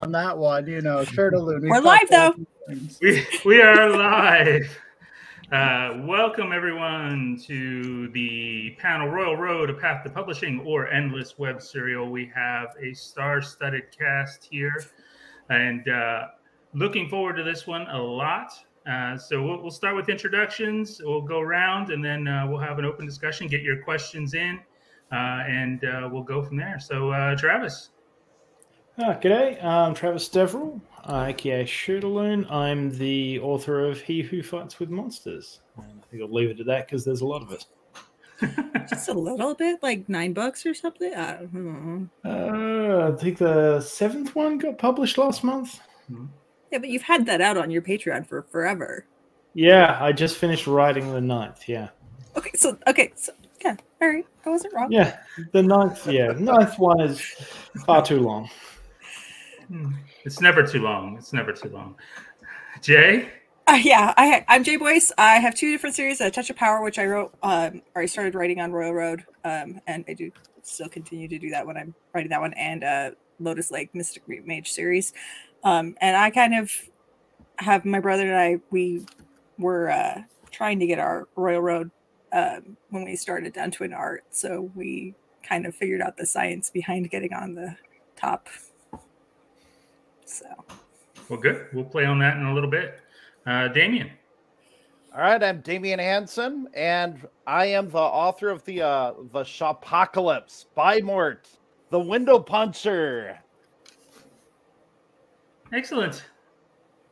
on that one, you know, Shirtaloon. We're live though. We are live. Welcome everyone to the panel Royal Road, A Path to Publishing or Endless Web Serial. We have a star-studded cast here, and looking forward to this one a lot. So we'll start with introductions. We'll go around, and then we'll have an open discussion. Get your questions in, and we'll go from there. So Travis. G'day, I'm Travis Deverell, aka Shirtaloon. I'm the author of He Who Fights with Monsters. And I think I'll leave it at that because there's a lot of it. Just a little bit, like 9 books or something. I don't know. I think the 7th one got published last month. Yeah, but you've had that out on your Patreon for forever. Yeah, I just finished writing the 9th. Yeah. Okay, so yeah, all right, I wasn't wrong. Yeah, the 9th. Yeah, 9th one is far too long. It's never too long. It's never too long. Jay? I'm Jay Boyce. I have 2 different series, A Touch of Power, which I wrote, or I started writing on Royal Road, and I do still continue to do that when I'm writing that one, and Lotus Lake Mystic Mage series. And I kind of have my brother and I, we were trying to get our Royal Road when we started down Twin Art, so we kind of figured out the science behind getting on the top. So, well, good. We'll play on that in a little bit. Damien. All right, I'm Damien Hansen, and I am the author of the Shopocalypse by Mort, the Window Puncher. Excellent.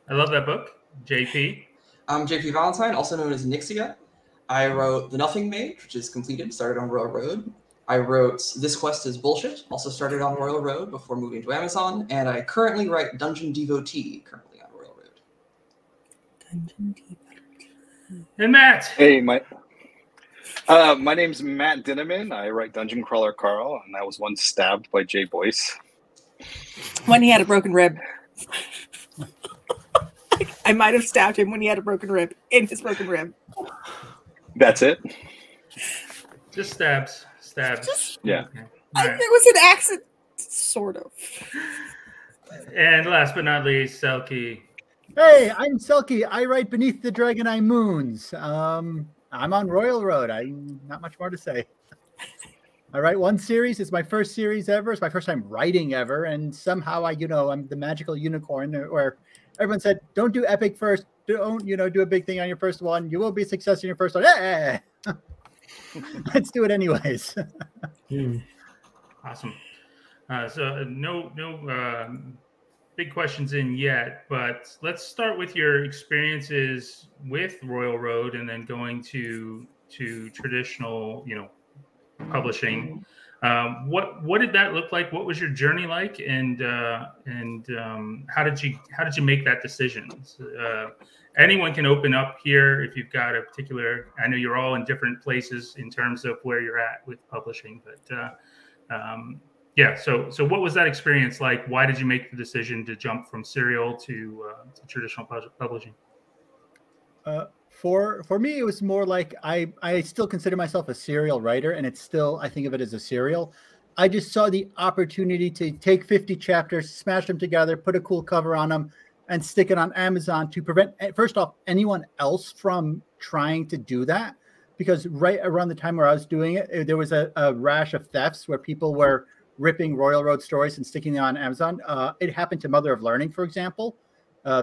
I love that book. JP. I'm JP Valentine, also known as Nixia. I wrote The Nothing Mage, which is completed, started on Royal Road. I wrote This Quest is Bullshit, also started on Royal Road before moving to Amazon, and I currently write Dungeon Devotee, currently on Royal Road. Dungeon Devotee. And Matt. Hey, my name's Matt Dinneman. I write Dungeon Crawler Carl, and I was once stabbed by Jay Boyce. When he had a broken rib. I might have stabbed him when he had a broken rib, in his broken rib. That's it? Just stabs. Yeah. Okay. It was an accident, sort of. And last but not least, Selkie. Hey, I'm Selkie. I write Beneath the Dragon Eye Moons. I'm on Royal Road. Not much more to say. I write one series. It's my first series ever. It's my first time writing ever. And somehow I'm the magical unicorn where everyone said, don't do epic first. Don't, do a big thing on your first one. You will be a success in your first one. Yeah. Let's do it anyways. Awesome. So no big questions in yet, but let's start with your experiences with Royal Road and then going to traditional, publishing. What did that look like? What was your journey like? And how did you make that decision? Anyone can open up here if you've got a particular. I know you're all in different places in terms of where you're at with publishing, but So what was that experience like? Why did you make the decision to jump from serial to traditional publishing? For me, it was more like I still consider myself a serial writer, and it's still, I think of it as a serial. I just saw the opportunity to take 50 chapters, smash them together, put a cool cover on them, and stick it on Amazon to prevent, first off, anyone else from trying to do that. Because right around the time where I was doing it, there was a rash of thefts where people were ripping Royal Road stories and sticking them on Amazon. It happened to Mother of Learning, for example.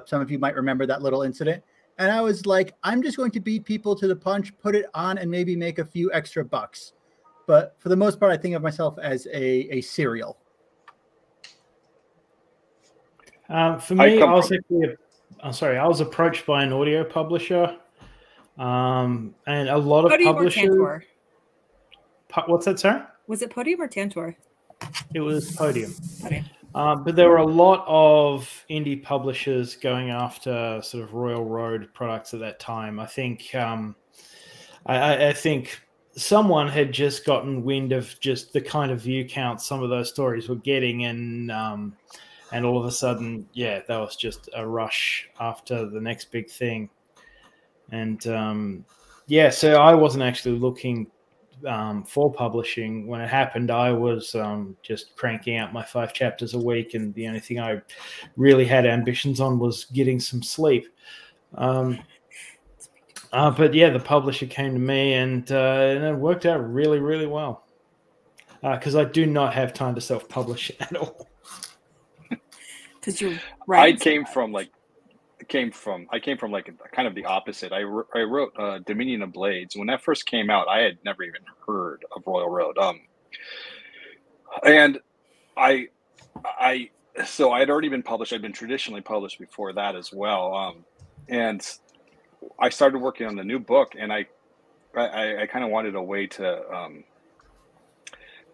Some of you might remember that little incident. And I was like, I'm just going to beat people to the punch, put it on, and maybe make a few extra bucks. But for the most part, I think of myself as a serial. For me, I was approached by an audio publisher, and a lot of Podium publishers. Or Tantor? What's that, sir? Was it Podium or Tantor? It was Podium. Podium. But there were a lot of indie publishers going after sort of Royal Road products at that time. I think, I think someone had just gotten wind of just the kind of view count some of those stories were getting, and all of a sudden, that was just a rush after the next big thing. And so I wasn't actually looking for publishing. When it happened, I was just cranking out my 5 chapters a week, and the only thing I really had ambitions on was getting some sleep. But yeah, the publisher came to me, and it worked out really, really well. Because I do not have time to self-publish at all. Because you're right. I came from like kind of the opposite. I wrote Dominion of Blades. When that first came out, I had never even heard of Royal Road. And so I had already been published. I'd been traditionally published before that as well. And I started working on the new book, and I kind of wanted a way to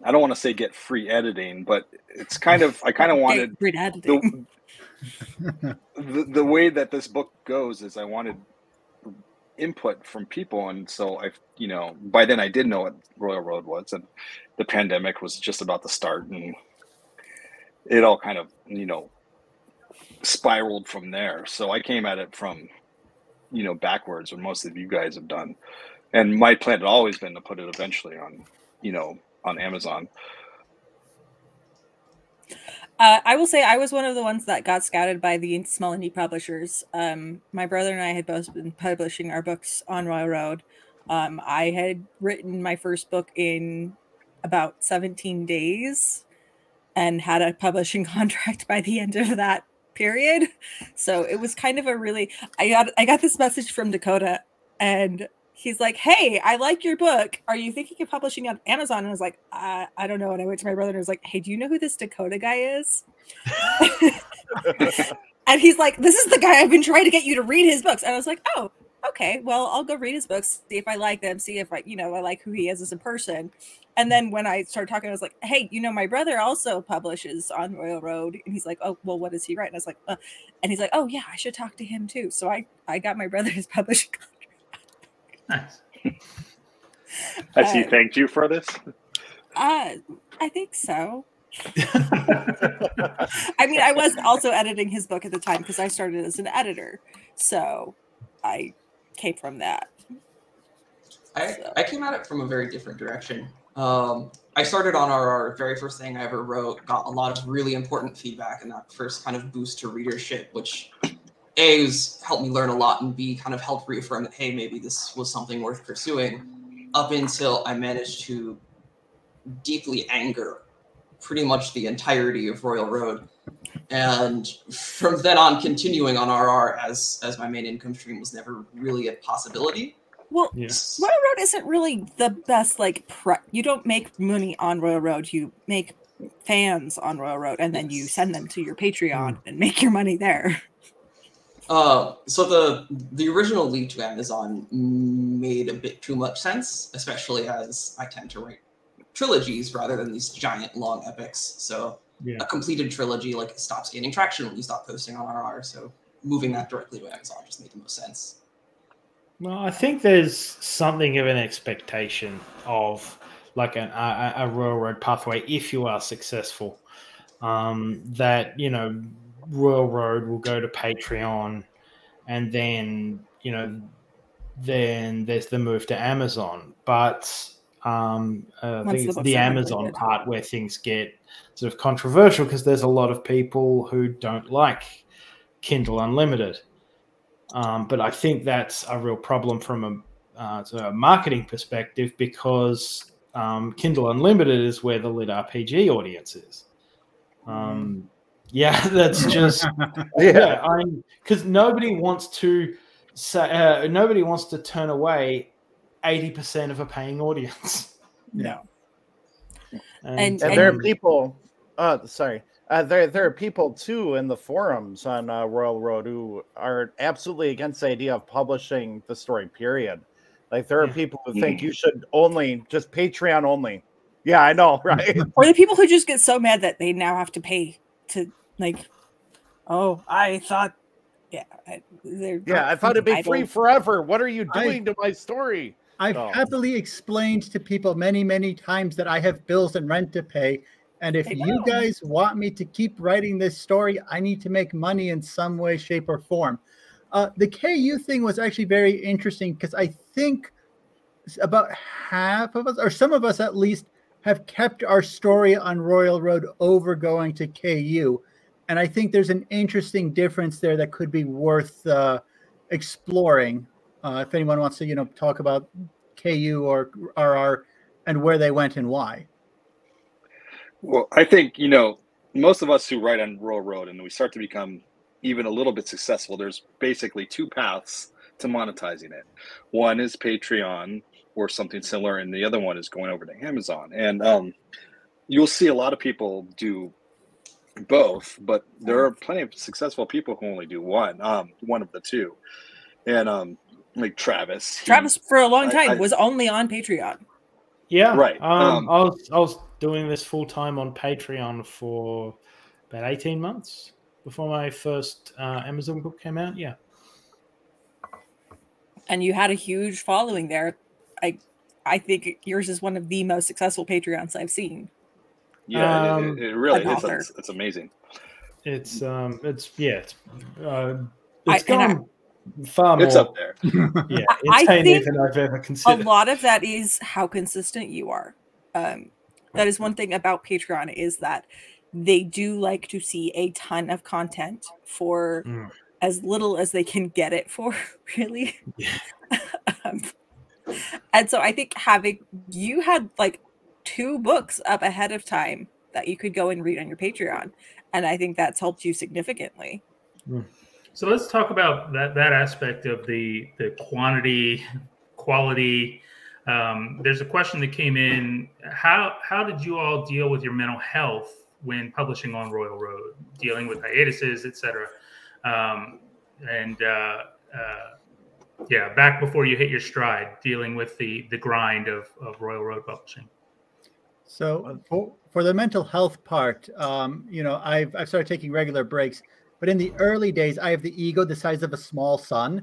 I don't want to say get free editing, but it's kind of I kind of wanted free editing. The way that this book goes is I wanted input from people, and so by then I did know what Royal Road was, and the pandemic was just about to start, and it all kind of spiraled from there. So I came at it from backwards, what most of you guys have done, and my plan had always been to put it eventually on Amazon. I will say I was one of the ones that got scouted by the small indie publishers. My brother and I had both been publishing our books on Royal Road. I had written my first book in about 17 days and had a publishing contract by the end of that period. So it was kind of a really, I got this message from Dakota, and he's like, "Hey, I like your book. Are you thinking of publishing on Amazon?" And I was like, I don't know. And I went to my brother and I was like, "Hey, do you know who this Dakota guy is?" And he's like, "This is the guy I've been trying to get you to read his books." And I was like, "Oh, okay. Well, I'll go read his books, see if I like them, see if I like who he is as a person." And then when I started talking, I was like, "Hey, my brother also publishes on Royal Road." And he's like, "Oh, well, what does he write?" And I was like, and he's like, "Oh yeah, I should talk to him too." So I got my brother his publishing contract. Nice. Has he thanked you for this? I think so. I mean, I was also editing his book at the time because I started as an editor, so I came from that. I came at it from a very different direction. I started on our very first thing I ever wrote, got a lot of really important feedback, and that first kind of boost to readership, which A, has helped me learn a lot, and B, kind of helped reaffirm that, hey, maybe this was something worth pursuing, up until I managed to deeply anger pretty much the entirety of Royal Road. And from then on, continuing on RR as my main income stream was never really a possibility. Well, yes. Royal Road isn't really the best, you don't make money on Royal Road. You make fans on Royal Road, and then you send them to your Patreon and make your money there. So the original lead to Amazon made a bit too much sense, especially as I tend to write trilogies rather than these giant long epics. So a completed trilogy stops gaining traction when you stop posting on RR. So moving that directly to Amazon just made the most sense. Well, I think there's something of an expectation of a Royal Road pathway if you are successful. That Royal Road will go to Patreon, and then then there's the move to Amazon. But I think it's the Amazon part where things get sort of controversial because there's a lot of people who don't like Kindle Unlimited. But I think that's a real problem from a marketing perspective because Kindle Unlimited is where the lit RPG audience is. Yeah, that's just because nobody wants to turn away 80% of a paying audience. Yeah, and there are people. There are people too in the forums on Royal Road who are absolutely against the idea of publishing the story. Period. There are people who think you should only just Patreon only. Yeah, I know, right? Or the people who just get so mad that they now have to pay to I thought, I thought it'd be free forever. What are you doing to my story? I've happily explained to people many, many times that I have bills and rent to pay. And if you guys want me to keep writing this story, I need to make money in some way, shape, or form. The KU thing was actually very interesting because I think about half of us, or some of us at least, have kept our story on Royal Road over going to KU. And I think there's an interesting difference there that could be worth exploring. If anyone wants to, talk about KU or RR and where they went and why. Well, I think, most of us who write on Royal Road and we start to become even a little bit successful, there's basically two paths to monetizing it. One is Patreon or something similar, and the other one is going over to Amazon. And you'll see a lot of people do both, but there are plenty of successful people who only do one of the two. And like Travis for a long time was only on Patreon. Yeah, right. I was doing this full time on Patreon for about 18 months before my first Amazon book came out. Yeah, and you had a huge following there. I think yours is one of the most successful Patreons I've seen. Yeah, it really is. It's amazing. It's gone far more. It's up there. Yeah, I think than I've ever considered. A lot of that is how consistent you are. That is one thing about Patreon, is that they do like to see a ton of content for as little as they can get it for, really. Yeah. And so I think you had like 2 books up ahead of time that you could go and read on your Patreon. And I think that's helped you significantly. So let's talk about that aspect of the quality. There's a question that came in. How did you all deal with your mental health when publishing on Royal Road, dealing with hiatuses, etc.? Back before you hit your stride, dealing with the grind of Royal Road publishing. So for the mental health part, I've started taking regular breaks, but in the early days, I have the ego the size of a small sun.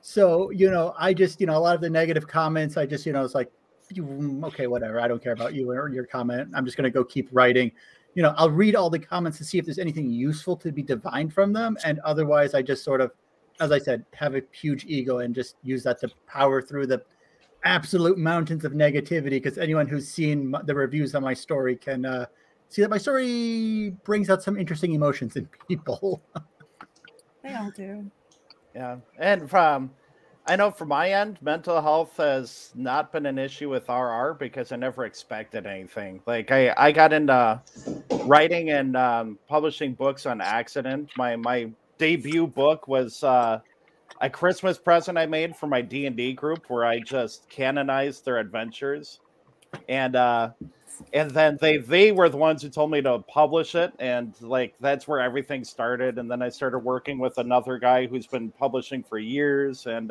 So, I just, a lot of the negative comments, I just, it's like, okay, whatever. I don't care about you or your comment. I'm just going to go keep writing. I'll read all the comments to see if there's anything useful to be divined from them. And otherwise, I just sort of, as I said, have a huge ego and just use that to power through the absolute mountains of negativity. Because anyone who's seen the reviews on my story can see that my story brings out some interesting emotions in people. They all do. Yeah. And I know from my end, mental health has not been an issue with RR because I never expected anything. Like I got into writing and publishing books on accident. My debut book was a Christmas present I made for my D&D group where I just canonized their adventures. And then they were the ones who told me to publish it, and like that's where everything started. And then I started working with another guy who's been publishing for years, and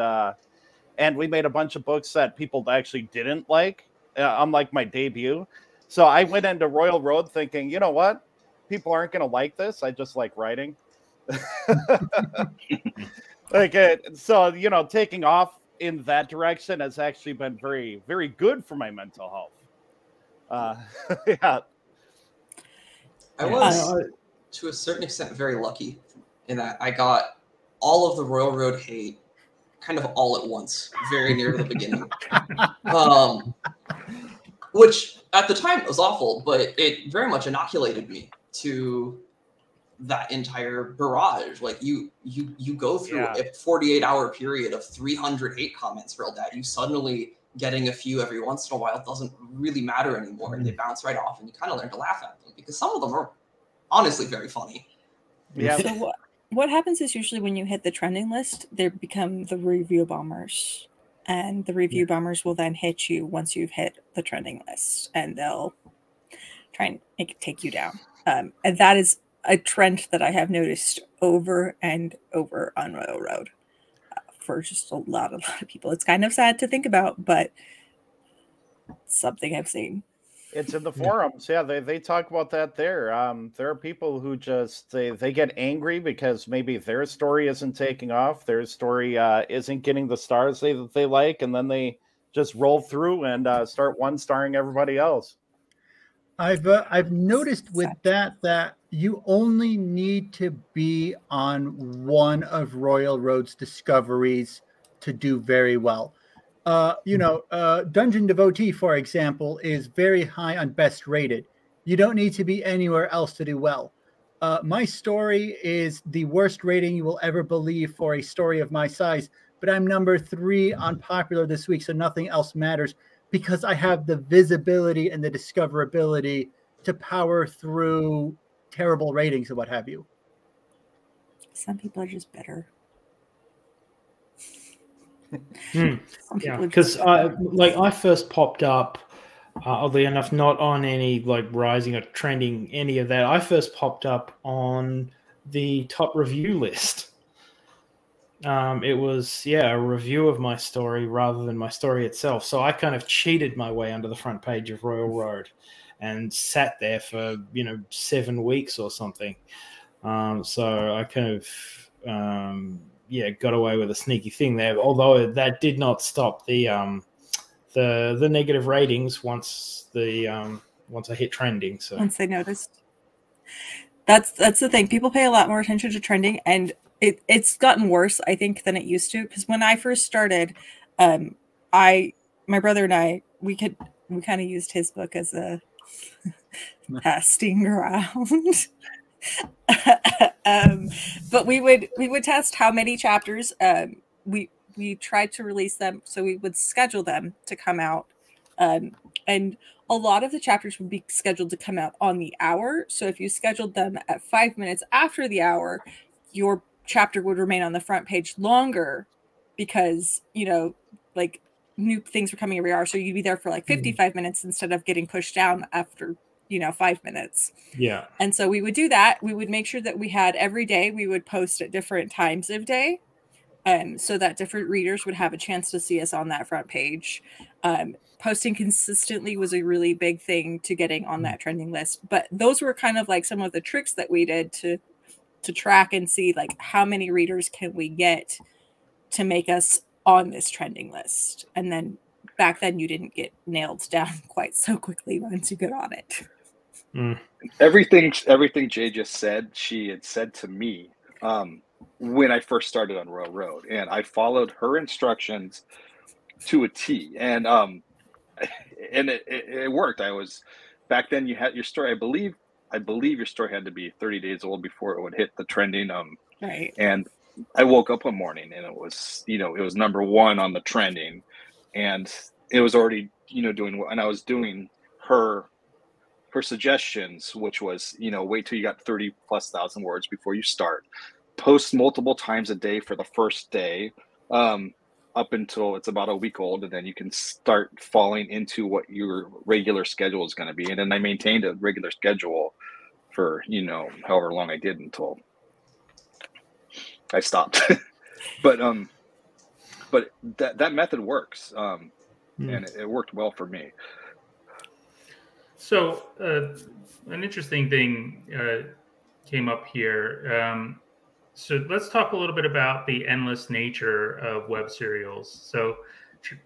we made a bunch of books that people actually didn't like, unlike my debut. So I went into Royal Road thinking, you know what, people aren't going to like this. I just like writing. So taking off in that direction has actually been very, very good for my mental health. Yeah. I was, to a certain extent, very lucky in that I got all of the Royal Road hate kind of all at once, very near the beginning. Which at the time was awful, but it very much inoculated me to that entire barrage. Like you go through a 48-hour period of 300 hate comments rolled at you. Suddenly getting a few every once in a while doesn't really matter anymore. They bounce right off, and you kind of learn to laugh at them because some of them are honestly very funny. Yeah. So what happens is usually when you hit the trending list, they become the review bombers, and the review bombers will then hit you once you've hit the trending list, and they'll try and take you down. And that is a trend that I have noticed over and over on Royal Road for just a lot of people. It's kind of sad to think about, but something I've seen. It's in the forums. Yeah, they talk about that there. There are people who just they get angry because maybe their story isn't taking off, their story isn't getting the stars they like, and then they just roll through and start one-starring everybody else. I've noticed with that you only need to be on one of Royal Road's discoveries to do very well. Dungeon Devotee, for example, is very high on best rated. You don't need to be anywhere else to do well. My story is the worst rating you will ever believe for a story of my size, but I'm number 3 on popular this week, so nothing else matters because I have the visibility and the discoverability to power through terrible ratings and what have you. Some people are just better. Yeah, because I first popped up, oddly enough, not on any like rising or trending, any of that. I first popped up on the top review list. It was a review of my story rather than my story itself. So I kind of cheated my way onto the front page of Royal Road and sat there for 7 weeks or something. So I kind of got away with a sneaky thing there. Although that did not stop the negative ratings once I hit trending. So once they noticed, that's the thing. People pay a lot more attention to trending, and it's gotten worse, I think, than it used to. Because when I first started, my brother and I, we kind of used his book as a testing ground. But we would test how many chapters we tried to release them, so we would schedule them to come out, and a lot of the chapters would be scheduled to come out on the hour. So if you scheduled them at 5 minutes after the hour, your chapter would remain on the front page longer because like new things were coming every hour, so you'd be there for like 55 minutes instead of getting pushed down after 5 minutes. Yeah. And so we would do that. We would make sure that we had every day, we would post at different times of day, so that different readers would have a chance to see us on that front page. Posting consistently was a really big thing to getting on that trending list. But those were kind of like some of the tricks that we did to track and see like how many readers can we get to make us on this trending list. And then back then you didn't get nailed down quite so quickly once you got on it. Everything Jay just said, she had said to me when I first started on Royal Road, and I followed her instructions to a T, and it worked. I was back then. You had your story. I believe your story had to be 30 days old before it would hit the trending. Right. And I woke up one morning and it was it was number 1 on the trending, and it was already doing well. And I was doing her suggestions, which was wait till you got 30,000+ words before you start. Post multiple times a day for the first day, up until it's about a week old, and then you can start falling into what your regular schedule is going to be. And then I maintained a regular schedule for however long I did until I stopped. but that method works, and it worked well for me. So an interesting thing came up here. So let's talk a little bit about the endless nature of web serials. So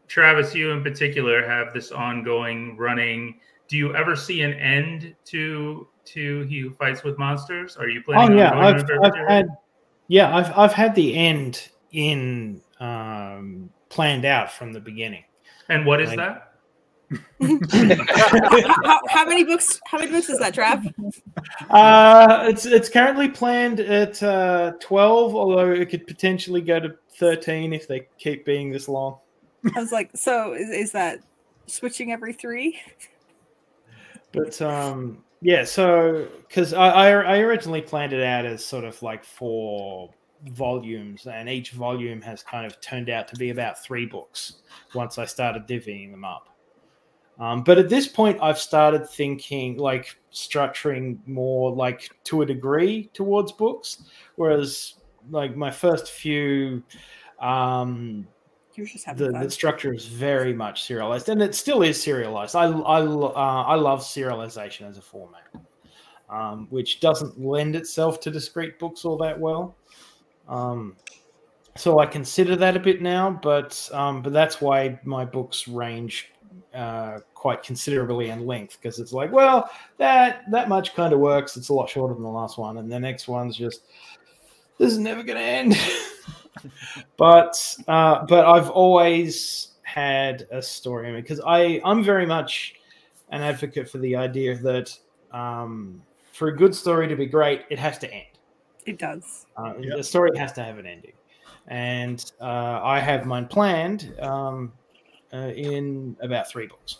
Travis, you in particular have this ongoing running. Do you ever see an end to He Who Fights with Monsters? Are you planning on going I've had the end in planned out from the beginning. And what is that? how many books is that, Trav? It's currently planned at 12, although it could potentially go to 13 if they keep being this long. I was like, so is that switching every 3? But so because I originally planned it out as sort of like 4 volumes, and each volume has kind of turned out to be about 3 books once I started divvying them up. But at this point, I've started thinking like structuring more like to a degree towards books, whereas like my first few, the structure is very much serialized, and it still is serialized. I love serialization as a format, which doesn't lend itself to discrete books all that well. So I consider that a bit now, but that's why my books range quite considerably in length, because it's like, well, that much kind of works. It's a lot shorter than the last one, and the next one's just, this is never going to end. But I've always had a story in it, because I'm very much an advocate for the idea that for a good story to be great, it has to end. It does. The story has to have an ending, and I have mine planned in about 3 books.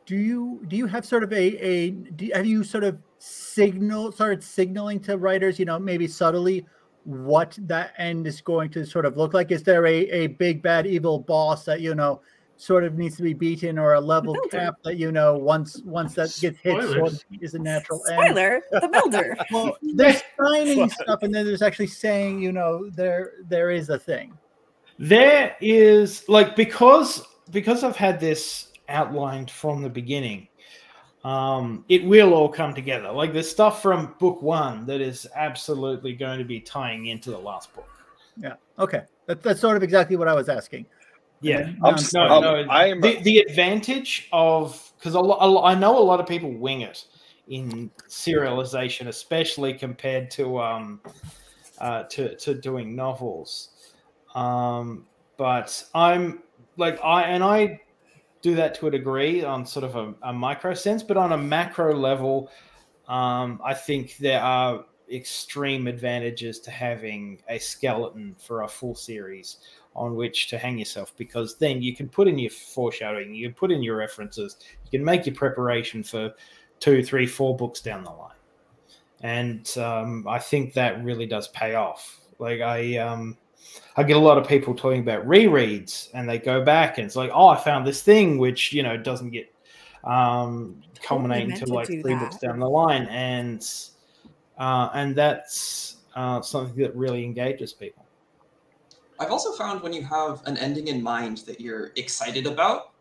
Do you have sort of have you sort of started signaling to writers, maybe subtly, what that end is going to sort of look like? Is there a big bad evil boss that sort of needs to be beaten, or a level cap that once that gets hit sort of is a natural end? Spoiler, the builder. Well, there's signing stuff, and then there's actually saying there is a thing. There is, like, because I've had this outlined from the beginning, it will all come together. Like, there's stuff from book 1 that is absolutely going to be tying into the last book. Yeah. Okay. That's sort of exactly what I was asking. Yeah. I'm the advantage of, because I know a lot of people wing it in serialization, especially compared to doing novels. But I'm like, I do that to a degree on sort of a micro sense, but on a macro level, I think there are extreme advantages to having a skeleton for a full series on which to hang yourself, because then you can put in your foreshadowing, you can put in your references, you can make your preparation for 2, 3, 4 books down the line. And I think that really does pay off. Like, I get a lot of people talking about rereads, and they go back and it's like, oh, I found this thing, which, doesn't get culminate until like 3 books down the line. And that's something that really engages people. I've also found when you have an ending in mind that you're excited about,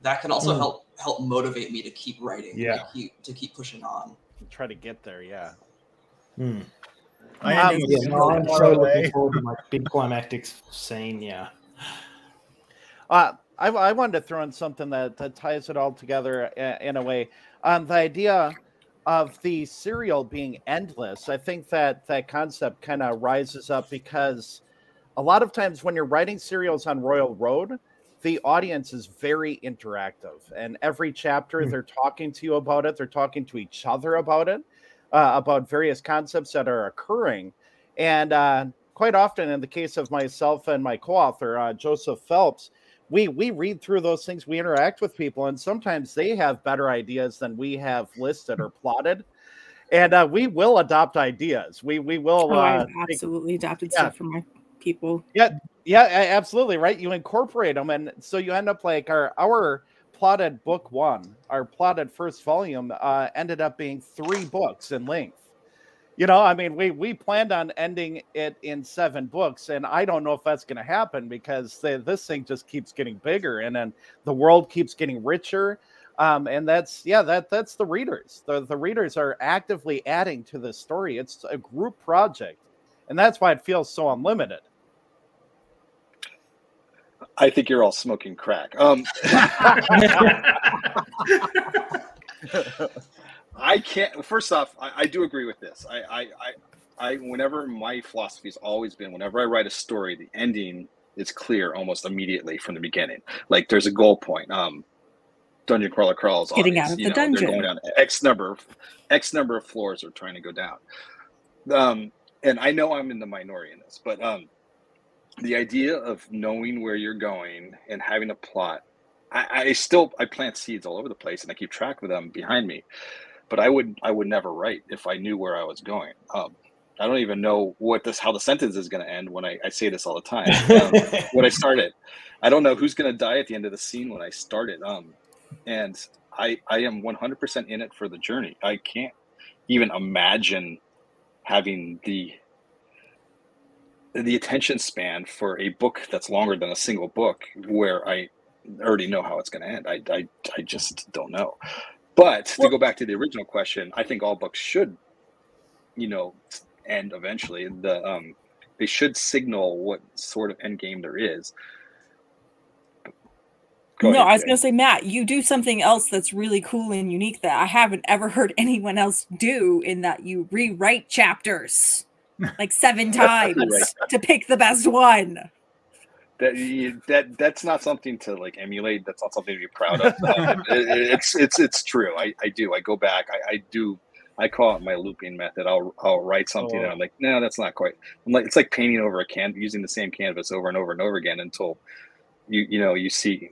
that can also help motivate me to keep writing, to keep pushing on. Try to get there, yeah. I'm so looking forward to my big climactic scene, yeah. I wanted to throw in something that ties it all together in a way. The idea of the serial being endless, I think that concept kind of rises up because a lot of times when you're writing serials on Royal Road, the audience is very interactive, and every chapter they're talking to you about it. They're talking to each other about it, about various concepts that are occurring. And quite often, in the case of myself and my co-author, Joseph Phelps, we read through those things, we interact with people, and sometimes they have better ideas than we have listed or plotted. And we will adopt ideas. We will. I've absolutely adopted stuff from my people. Yeah, absolutely, right? You incorporate them, and so you end up like our plotted book 1, our plotted first volume, ended up being 3 books in length. I mean, we planned on ending it in 7 books, and I don't know if that's going to happen because this thing just keeps getting bigger, and then the world keeps getting richer. And that's the readers. The readers are actively adding to the story. It's a group project, and that's why it feels so unlimited. I think you're all smoking crack. I can't. First off, I do agree with this. I whenever my philosophy has always been, whenever I write a story, the ending is clear almost immediately from the beginning. Like, there's a goal point. Dungeon Crawler Crawls, getting out of the dungeon. They're going down X number of floors are trying to go down. And I know I'm in the minority in this, but the idea of knowing where you're going and having a plot, I plant seeds all over the place and I keep track of them behind me, but I would never write if I knew where I was going. I don't even know how the sentence is going to end when I say this all the time. When I start it, I don't know who's going to die at the end of the scene when I start it. And I am 100% in it for the journey. I can't even imagine having the attention span for a book that's longer than a single book where I already know how it's going to end. I just don't know. But to go back to the original question, I think all books should, end eventually. They should signal what sort of end game there is. I was going to say, Matt, you do something else that's really cool and unique that I haven't ever heard anyone else do, in that you rewrite chapters like 7 times to pick the best one. that's not something to like emulate. That's not something to be proud of. It's true. I do. I go back. I do. I call it my looping method. I'll write something and I'm like, no, that's not quite. I'm like, it's like painting over a canvas, using the same canvas over and over and over again until you see.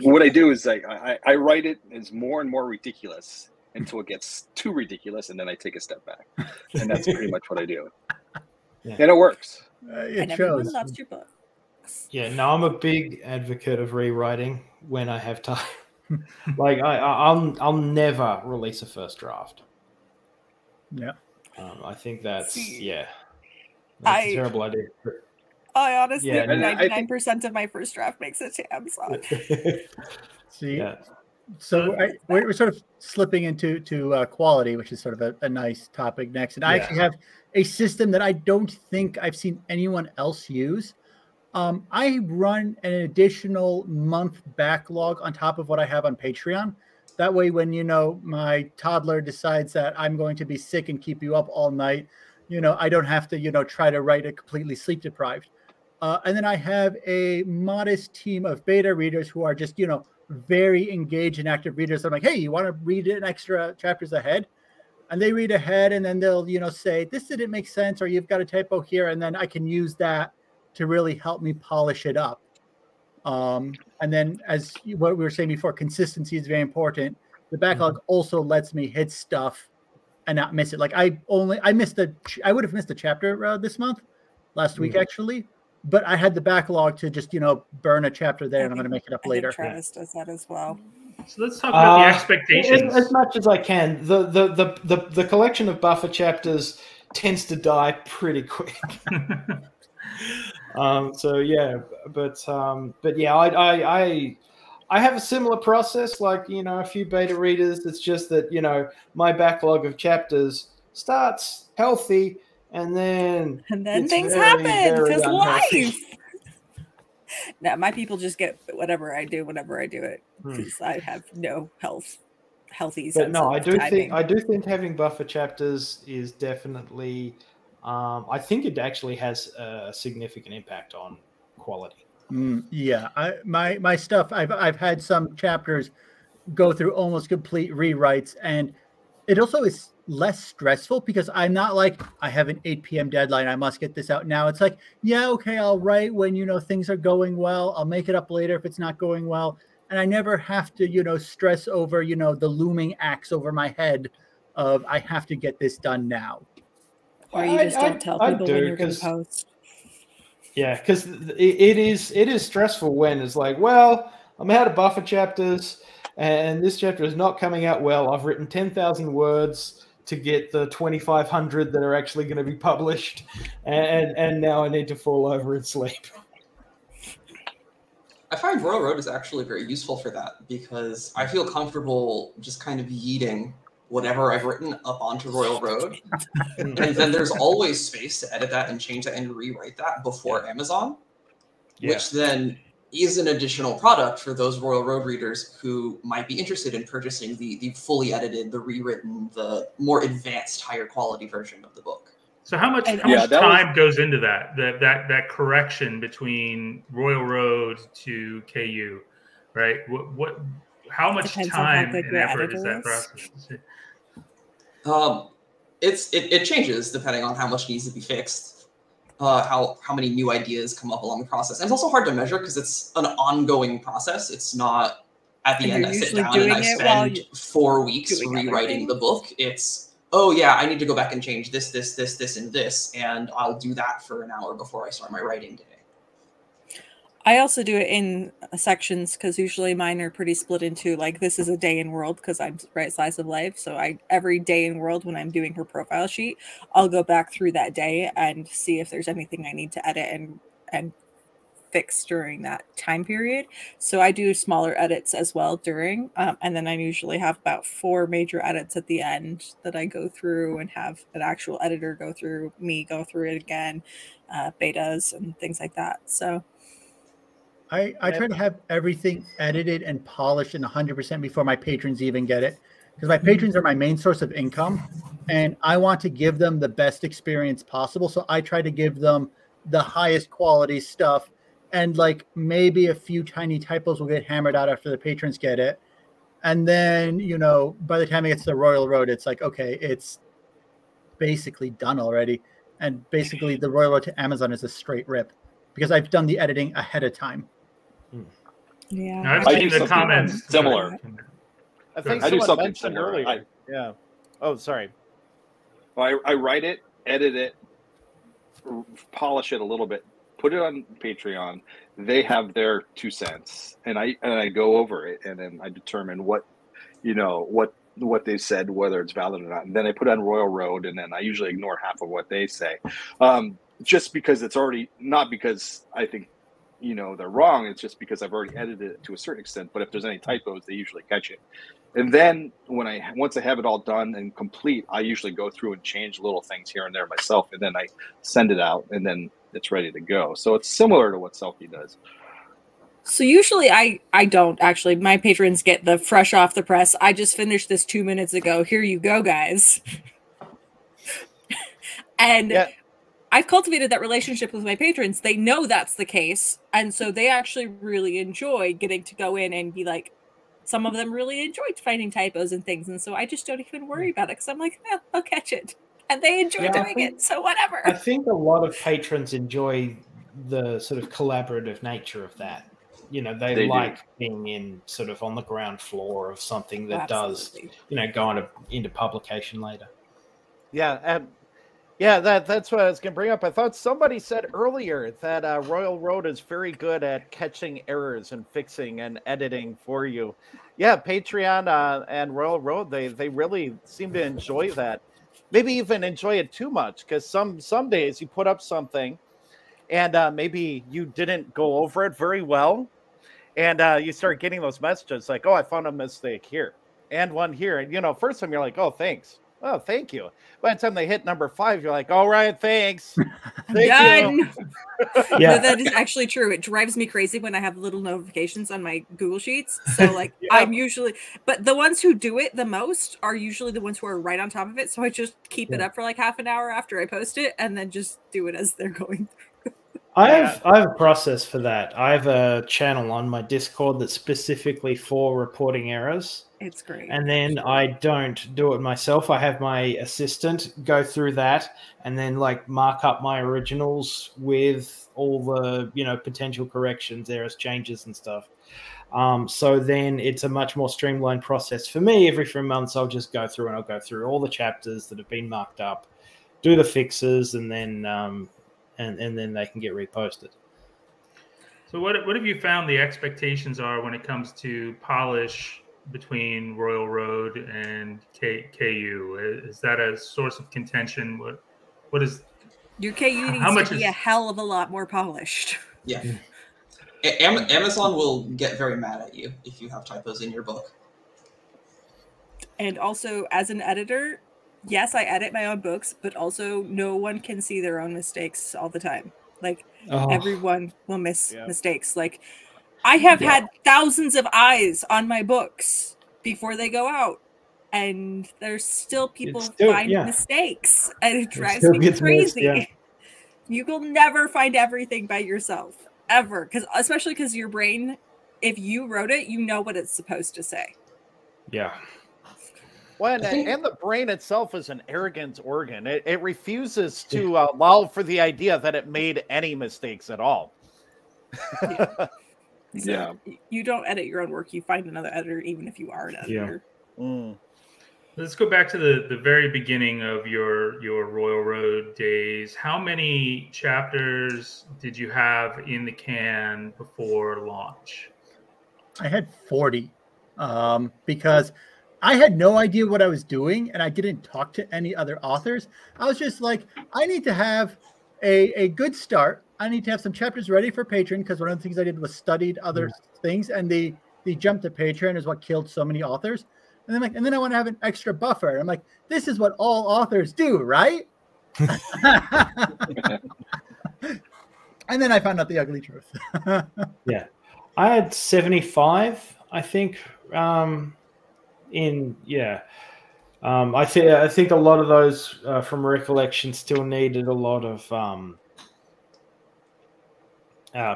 What I do is I write it as more and more ridiculous until it gets too ridiculous, and then I take a step back, and that's pretty much what I do. Yeah. And it works. It and everyone shows. loves your book. Yeah, no, I'm a big advocate of rewriting when I have time. Like I'll never release a first draft. Yeah, I think that's a terrible idea. I honestly, Yeah, 99% of my first draft makes it to Amazon. See, Yeah. so we're sort of slipping into quality, which is sort of a nice topic next. And I actually have a system that I don't think I've seen anyone else use. I run an additional month backlog on top of what I have on Patreon. That way, when, my toddler decides that I'm going to be sick and keep you up all night, I don't have to, try to write it completely sleep deprived. And then I have a modest team of beta readers who are just, very engaged and active readers. I'm like, hey, you want to read an extra chapters ahead? And they read ahead, and then they'll, say, this didn't make sense, or you've got a typo here. And then I can use that to really help me polish it up. And then, as what we were saying before, consistency is very important. The backlog also lets me hit stuff and not miss it. Like I would have missed a chapter this month, last week actually, but I had the backlog to just burn a chapter there, and I'm going to make it up later. Travis does that as well. So let's talk about the expectations. As much as I can. The collection of buffer chapters tends to die pretty quick. I have a similar process, like, a few beta readers. It's just that, my backlog of chapters starts healthy and then things happen because life. No, my people just get whatever I do whenever I do it because I have no healthy. But no, I do think having buffer chapters is definitely. I think it actually has a significant impact on quality. Yeah, my stuff. I've had some chapters go through almost complete rewrites, and it also is less stressful because I'm not like, I have an 8 p.m. deadline, I must get this out now. It's like, yeah, okay, I'll write when things are going well. I'll make it up later if it's not going well, and I never have to stress over the looming axe over my head of I have to get this done now. Or you just don't tell people when you're going to post. Yeah, because it is stressful when it's like, well, I'm out of buffer chapters, and this chapter is not coming out well. I've written 10,000 words to get the 2,500 that are actually going to be published, and now I need to fall over and sleep. I find Royal Road is actually very useful for that because I feel comfortable just kind of yeeting whatever I've written up onto Royal Road. And then there's always space to edit that and change that and rewrite that before Amazon, which then is an additional product for those Royal Road readers who might be interested in purchasing the fully edited, the rewritten, the more advanced, higher quality version of the book. So how much time goes into that correction between Royal Road to KU, right? How much time and effort is that process? It changes depending on how much needs to be fixed, how many new ideas come up along the process. And it's also hard to measure because it's an ongoing process. It's not at the end I sit down and I spend 4 weeks rewriting the book. It's, oh yeah, I need to go back and change this, and this, and I'll do that for an hour before I start my writing day. I also do it in sections because usually mine are pretty split into like, this is a day in world because I'm right slice of life. So every day in world when I'm doing her profile sheet, I'll go back through that day and see if there's anything I need to edit and fix during that time period. So I do smaller edits as well during, and then I usually have about 4 major edits at the end that I go through and have an actual editor go through it again, betas and things like that. So I try to have everything edited and polished and 100% before my patrons even get it, because my patrons are my main source of income, and I want to give them the best experience possible. So I try to give them the highest quality stuff and like maybe a few tiny typos will get hammered out after the patrons get it. And then, you know, by the time it gets to Royal Road, it's like, okay, it's basically done already. And basically the Royal Road to Amazon is a straight rip because I've done the editing ahead of time. Yeah. Now, I've I seen do the something comments. similar. I think I do someone something mentioned similar. earlier. Yeah. Oh, sorry. Well, I write it, edit it, polish it a little bit, put it on Patreon. They have their 2 cents, and I go over it, and then I determine what they said, whether it's valid or not. And then I put it on Royal Road, and then I usually ignore half of what they say, just because it's already, not because I think they're wrong. It's just because I've already edited it to a certain extent. But if there's any typos, they usually catch it. And then once I have it all done and complete, I usually go through and change little things here and there myself, and then I send it out, and then it's ready to go. So it's similar to what Selkie does. So usually I don't actually. My patrons get the fresh off the press. I just finished this 2 minutes ago. Here you go, guys. And Yeah. I've cultivated that relationship with my patrons. They know that's the case. And so they actually really enjoy getting to go in and be like, some of them really enjoyed finding typos and things. And so I just don't even worry about it because I'm like, well, I'll catch it. And they enjoy doing it. So whatever. I think a lot of patrons enjoy the sort of collaborative nature of that. They like being in sort of on the ground floor of something that does, go into publication later. Yeah. That's what I was going to bring up. I thought somebody said earlier that Royal Road is very good at catching errors and fixing and editing for you. Yeah, Patreon and Royal Road, they really seem to enjoy that. Maybe even enjoy it too much, because some days you put up something and maybe you didn't go over it very well, and you start getting those messages like, oh, I found a mistake here and one here. And, first time you're like, oh, thanks. Oh, thank you. By the time they hit number 5, you're like, all right, thanks. Thank Done. you. Yeah. No, that is actually true. It drives me crazy when I have little notifications on my Google Sheets. So like I'm usually, but the ones who do it the most are usually the ones who are right on top of it. So I just keep it up for like half an hour after I post it and then just do it as they're going through. I have a process for that. I have a channel on my Discord that's specifically for reporting errors. It's great. And then I don't do it myself. I have my assistant go through that and then like mark up my originals with all the, potential corrections, errors, changes and stuff. So then it's a much more streamlined process for me. Every 3 months, I'll just go through and I'll go through all the chapters that have been marked up, do the fixes, and then and then they can get reposted. So what have you found the expectations are when it comes to polish between Royal Road and KU? Is that a source of contention? What is your KU needs to be a hell of a lot more polished? Yeah. Amazon will get very mad at you if you have typos in your book. And also, as an editor, yes, I edit my own books, but also no one can see their own mistakes all the time. Like everyone will miss mistakes. Like I have had thousands of eyes on my books before they go out, and there's still people find mistakes, and it drives me crazy. You will never find everything by yourself ever, especially because your brain, if you wrote it, you know what it's supposed to say. Yeah. Well, and the brain itself is an arrogant organ. It refuses to allow for the idea that it made any mistakes at all. So you don't edit your own work. You find another editor, even if you are an editor. Let's go back to the very beginning of your Royal Road days. How many chapters did you have in the can before launch? I had 40 because I had no idea what I was doing, and I didn't talk to any other authors. I was just like, I need to have a good start. I need to have some chapters ready for Patreon, because one of the things I did was studied other things, and the jump to Patreon is what killed so many authors. And then I want to have an extra buffer. And I'm like, this is what all authors do, right? And then I found out the ugly truth. Yeah, I had 75, I think. I think a lot of those from recollection still needed a lot of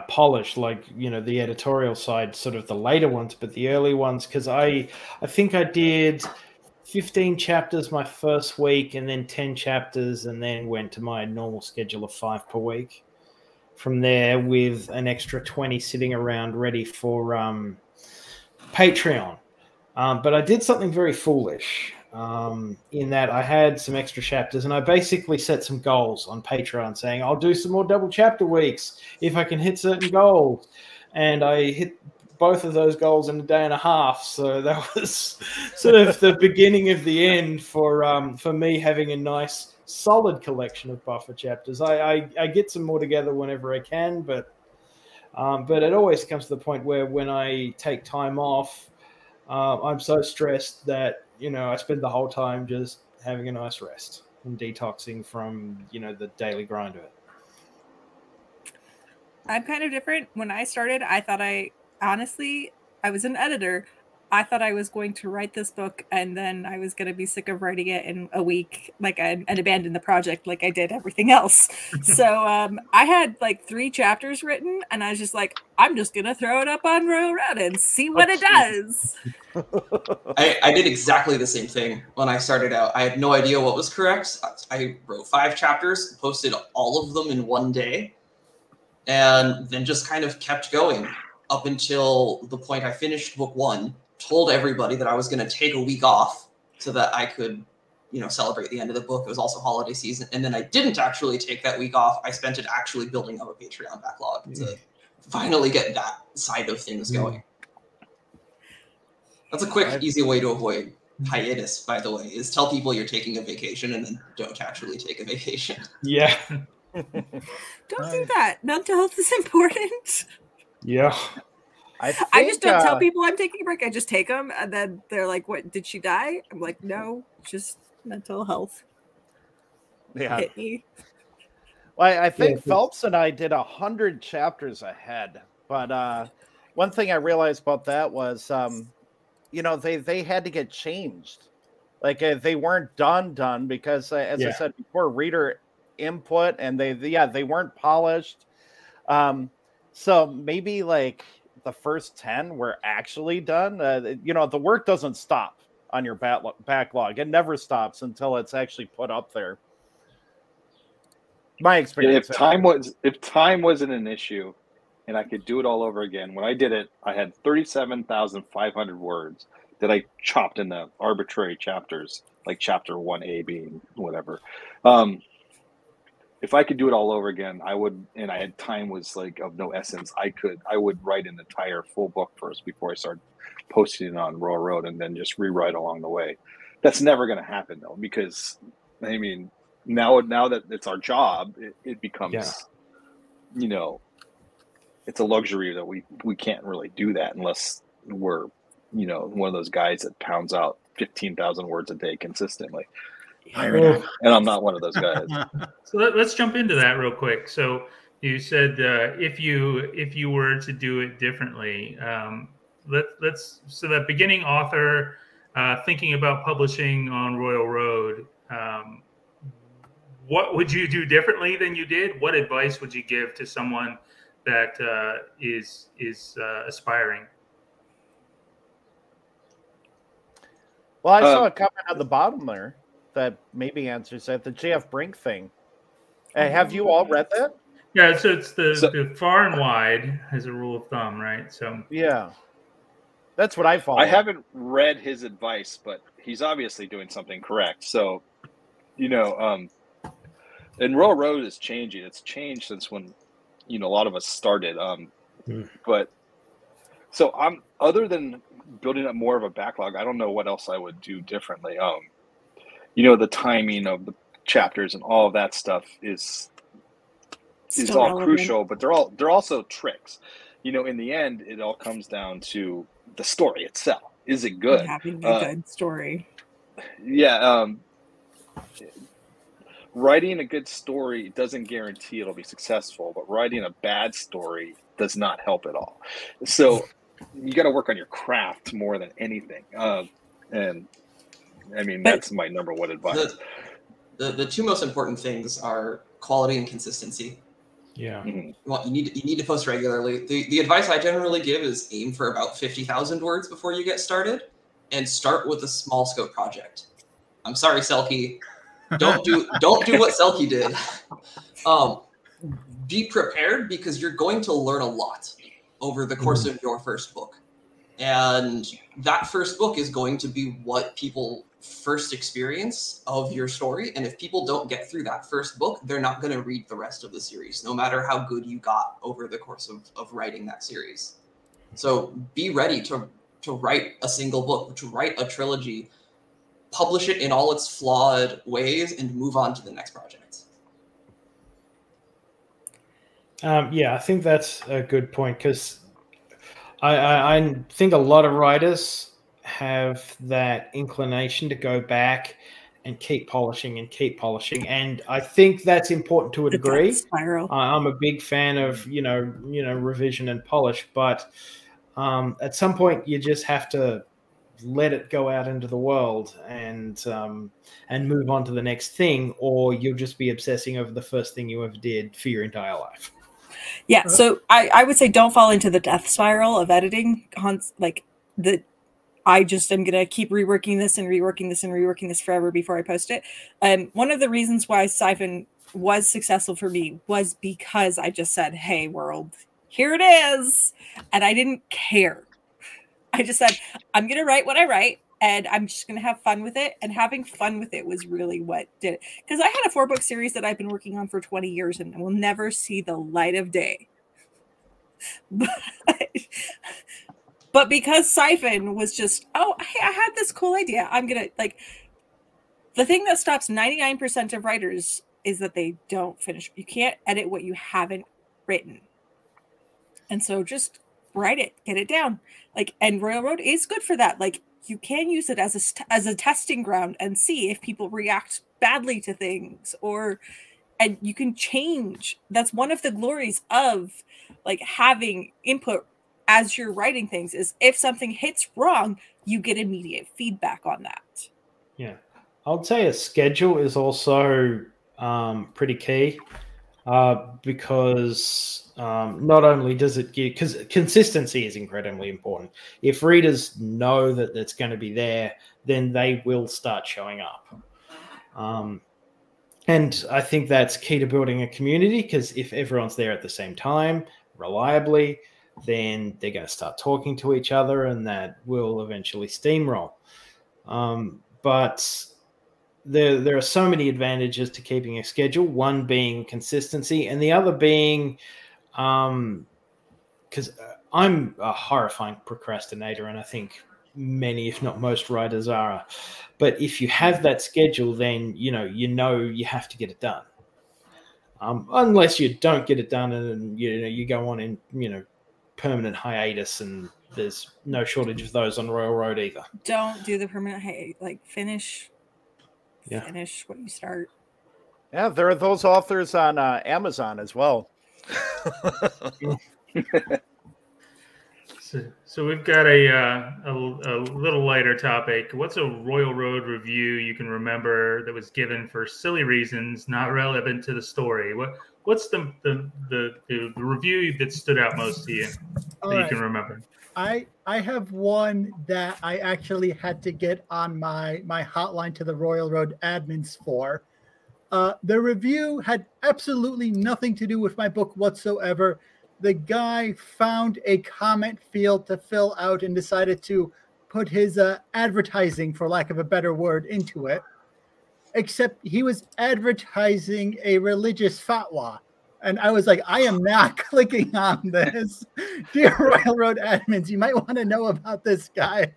polished, like, you know, the editorial side, sort of the later ones, but the early ones, because I think I did 15 chapters my first week, and then 10 chapters, and then went to my normal schedule of 5 per week from there, with an extra 20 sitting around ready for Patreon. But I did something very foolish in that I had some extra chapters, and I basically set some goals on Patreon saying I'll do some more double chapter weeks if I can hit certain goals. And I hit both of those goals in a day and a half. So that was sort of the beginning of the end for me having a nice solid collection of buffer chapters. I get some more together whenever I can, but it always comes to the point where when I take time off, I'm so stressed that, you know, I spend the whole time just having a nice rest and detoxing from, you know, the daily grind of it. I'm kind of different. When I started, I thought honestly, I was an editor. I thought I was going to write this book and then I was going to be sick of writing it in a week, and abandon the project like I did everything else. So I had like 3 chapters written, and I was just like, I'm just going to throw it up on Royal Road and see what it does. I did exactly the same thing when I started out. I had no idea what was correct. I wrote 5 chapters, posted all of them in one day, and then just kind of kept going up until the point I finished book 1. Told everybody that I was going to take a week off so that I could, you know, celebrate the end of the book. It was also holiday season. And then I didn't actually take that week off. I spent it actually building up a Patreon backlog to finally get that side of things going. That's a quick, easy way to avoid hiatus, by the way, is tell people you're taking a vacation and then don't actually take a vacation. Yeah. Don't do that. Mental health is important. Yeah. I just don't tell people I'm taking a break. I just take them, and then they're like, "What? Did she die?" I'm like, "No, just mental health." Yeah. Hit me. Well, I think Phelps and I did 100 chapters ahead, but one thing I realized about that was, you know, they had to get changed. Like they weren't done because, as I said before, reader input, and they weren't polished. So maybe like the first 10 were actually done. You know, the work doesn't stop on your backlog. It never stops until it's actually put up there. My experience. If time wasn't an issue and I could do it all over again, when I did it, I had 37,500 words that I chopped into arbitrary chapters, like chapter 1A, B, and whatever. If I could do it all over again, I would, and I had time was like of no essence. I would write an entire full book first before I started posting it on Royal Road, and then just rewrite along the way. That's never going to happen though, because I mean, now that it's our job, it becomes, you know, it's a luxury that we can't really do that unless we're, you know, one of those guys that pounds out 15,000 words a day consistently. And I'm not one of those guys. So let's jump into that real quick. So you said if you were to do it differently, so that beginning author thinking about publishing on Royal Road, what would you do differently than you did? What advice would you give to someone that is aspiring? Well, I saw a comment on the bottom there that maybe answers that, the JF Brink thing. Have you all read that? Yeah, so it's the far and wide as a rule of thumb, right? So yeah, that's what I follow. I haven't read his advice, but he's obviously doing something correct. So, you know, and Royal Road is changing. It's changed since when, you know, a lot of us started. But so other than building up more of a backlog, I don't know what else I would do differently. You know, the timing of the chapters and all of that stuff is all relevant. Crucial, but they're also tricks. You know, in the end, it all comes down to the story itself. Is it good? Having a good story. Yeah. Writing a good story doesn't guarantee it'll be successful, but writing a bad story does not help at all. So you got to work on your craft more than anything. And I mean, that's my number one advice. The 2 most important things are quality and consistency. Yeah. Well, you need to post regularly. The advice I generally give is aim for about 50,000 words before you get started, and start with a small scope project. I'm sorry, Selkie. Don't do what Selkie did. Be prepared, because you're going to learn a lot over the course of your first book. And that first book is going to be what people first experience of your story. And if people don't get through that first book, they're not going to read the rest of the series, no matter how good you got over the course of writing that series. So be ready to write a single book, to write a trilogy, publish it in all its flawed ways, and move on to the next project. Yeah, I think that's a good point, because I think a lot of writers have that inclination to go back and keep polishing and keep polishing, and I think that's important to a degree. Spiral. I'm a big fan of revision and polish, but at some point you just have to let it go out into the world and move on to the next thing, or you'll just be obsessing over the first thing you ever did for your entire life. Yeah, so I would say don't fall into the death spiral of editing. I just am going to keep reworking this and reworking this and reworking this forever before I post it. One of the reasons why Siphon was successful for me was because I just said, hey, world, here it is. And I didn't care. I just said, I'm going to write what I write, and I'm just going to have fun with it. And having fun with it was really what did it. Because I had a 4-book series that I've been working on for 20 years and will never see the light of day. But because Siphon was just, oh, hey, I had this cool idea. I'm going to, the thing that stops 99% of writers is that they don't finish. You can't edit what you haven't written. And so just write it, get it down. And Royal Road is good for that. You can use it as a testing ground and see if people react badly to things, and you can change. That's one of the glories of having input as you're writing things, is if something hits wrong, you get immediate feedback on that. Yeah. I'd say a schedule is also pretty key, because not only does it give, because consistency is incredibly important. If readers know that it's going to be there, then they will start showing up. And I think that's key to building a community, because if everyone's there at the same time, reliably, then they're going to start talking to each other, and that will eventually steamroll. But there are so many advantages to keeping a schedule, one being consistency, and the other being, because I'm a horrifying procrastinator, and I think many, if not most, writers are. But if you have that schedule, then you know you have to get it done. Unless you don't get it done, and you go on in permanent hiatus, and there's no shortage of those on Royal Road either. Don't do the permanent hiatus. Finish what you start. Yeah, there are those authors on Amazon as well. So we've got a little lighter topic. What's a Royal Road review you can remember that was given for silly reasons, not relevant to the story? What's the review that stood out most to you that you can remember? I have one that I actually had to get on my hotline to the Royal Road admins for. The review had absolutely nothing to do with my book whatsoever. The guy found a comment field to fill out and decided to put his advertising, for lack of a better word, into it. Except he was advertising a religious fatwa. And I was like, I am not clicking on this. Dear Royal Road admins, you might want to know about this guy.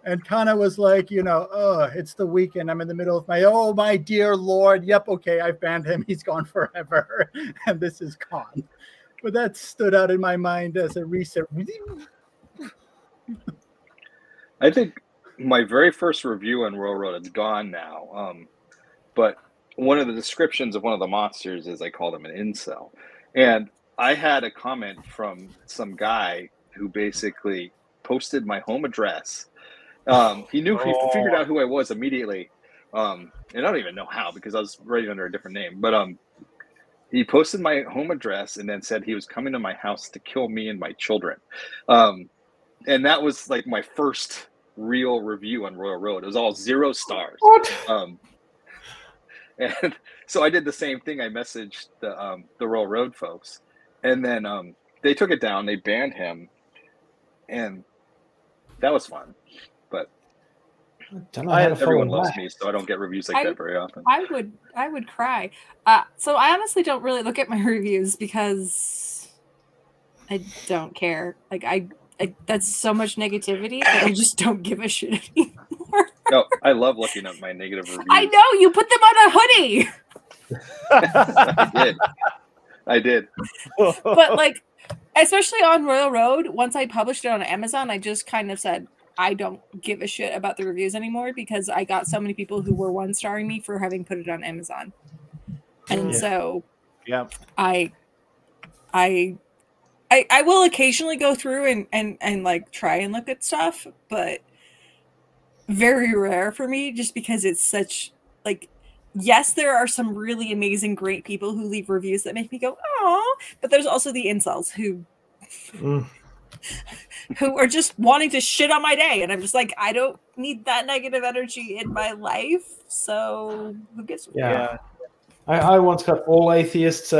And Kana was like, it's the weekend. I'm in the middle of my dear Lord. Yep, okay, I've banned him. He's gone forever. And this is Khan. But that stood out in my mind as a recent. I think my very first review on Royal Road, it's gone now. But one of the descriptions of one of the monsters is I called him an incel. And I had a comment from some guy who basically posted my home address. He figured out who I was immediately. And I don't even know how, because I was writing under a different name. But He posted my home address and then said he was coming to my house to kill me and my children. And that was like my first real review on Royal Road. It was all 0 stars. What? And so I did the same thing. I messaged the Royal Road folks, and then they took it down. They banned him, and that was fun. But Don't know how to follow everyone loves that. me, so I don't get reviews like that very often. I would cry. So I honestly don't really look at my reviews because I don't care. Like I that's so much negativity that I just don't give a shit anymore. No, I love looking at my negative reviews. I know you put them on a hoodie. I did. But like, especially on Royal Road, once I published it on Amazon, I just kind of said, I don't give a shit about the reviews anymore because I got so many people who were 1-starring me for having put it on Amazon. And so I will occasionally go through and like try and look at stuff, but very rare for me just because it's such like, yes, there are some really amazing, great people who leave reviews that make me go, oh, but there's also the incels who are just wanting to shit on my day. And I'm just like, I don't need that negative energy in my life. So who gives a Yeah. I once got all atheists